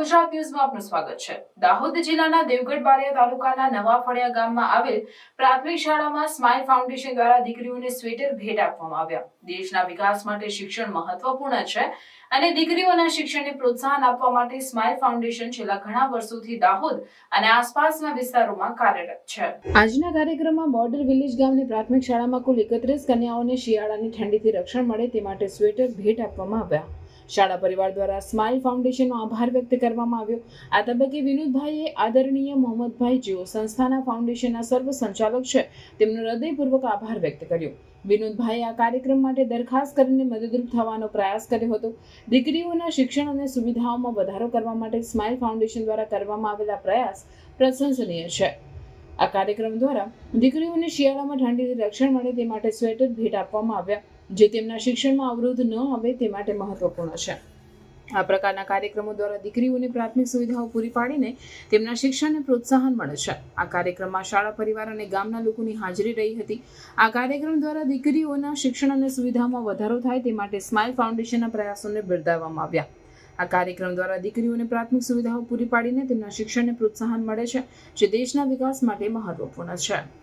ગુજરાત ન્યૂઝમાં આપનું સ્વાગત છે। દાહોદ જિલ્લાના દેવગઢ બારિયા તાલુકાના નવા ફળિયા ગામમાં આવેલ પ્રાથમિક શાળામાં સ્માઇલ ફાઉન્ડેશન દ્વારા દીકરીઓને સ્વેટર ભેટ આપવામાં આવ્યા। દેશના વિકાસ માટે શિક્ષણ મહત્વપૂર્ણ છે અને દીકરીઓના શિક્ષણને પ્રોત્સાહન આપવા માટે સ્માઇલ ફાઉન્ડેશન છેલ્લા ઘણા વર્ષોથી દાહોદ અને આસપાસના વિસ્તારોમાં કાર્યરત છે। આજના કાર્યક્રમમાં બોર્ડર વિલેજ ગામની પ્રાથમિક શાળામાં કુલ 31 કન્યાઓને શિયાળાની ઠંડીથી રક્ષણ મળે તે માટે સ્વેટર ભેટ આપવામાં આવ્યા। શાળા પરિવાર દ્વારા સ્માઇલ ફાઉન્ડેશનનો આભાર વ્યક્ત કરવામાં આવ્યો। આ તબક્કે વિનોદભાઈએ આદરણીય મોહમ્મદભાઈ જેઓ સંસ્થાના ફાઉન્ડેશનના સર્વ સંચાલક છે તેમનો હૃદયપૂર્વક આભાર વ્યક્ત કર્યો। વિનોદભાઈએ આ કાર્યક્રમ માટે દરખાસ્ત કરીને મદદરૂપ થવાનો પ્રયાસ કર્યો હતો। દીકરીઓના શિક્ષણ અને સુવિધાઓમાં વધારો કરવા માટે સ્માઇલ ફાઉન્ડેશન દ્વારા કરવામાં આવેલા પ્રયાસ પ્રશંસનીય છે। આ કાર્યક્રમ દ્વારા દીકરીઓને શિયાળામાં ઠંડીથી રક્ષણ મળે તે માટે સ્વેટર ભેટ આપવામાં આવ્યા જે તેમના શિક્ષણમાં અવરોધ ન આવે તે માટે મહત્વપૂર્ણ છે। આ પ્રકારના કાર્યક્રમો દ્વારા દીકરીઓને પ્રાથમિક સુવિધાઓ પૂરી પાડીને તેમના શિક્ષણને પ્રોત્સાહન મળે છે। આ કાર્યક્રમમાં શાળા પરિવાર અને ગામના લોકોની હાજરી રહી હતી। આ કાર્યક્રમ દ્વારા દીકરીઓના શિક્ષણ અને સુવિધામાં વધારો થાય તે માટે સ્માઇલ ફાઉન્ડેશનના પ્રયાસોને બિરદાવવામાં આવ્યા। આ કાર્યક્રમ દ્વારા દીકરીઓને પ્રાથમિક સુવિધાઓ પૂરી પાડીને તેમના શિક્ષણને પ્રોત્સાહન મળે છે જે દેશના વિકાસ માટે મહત્વપૂર્ણ છે।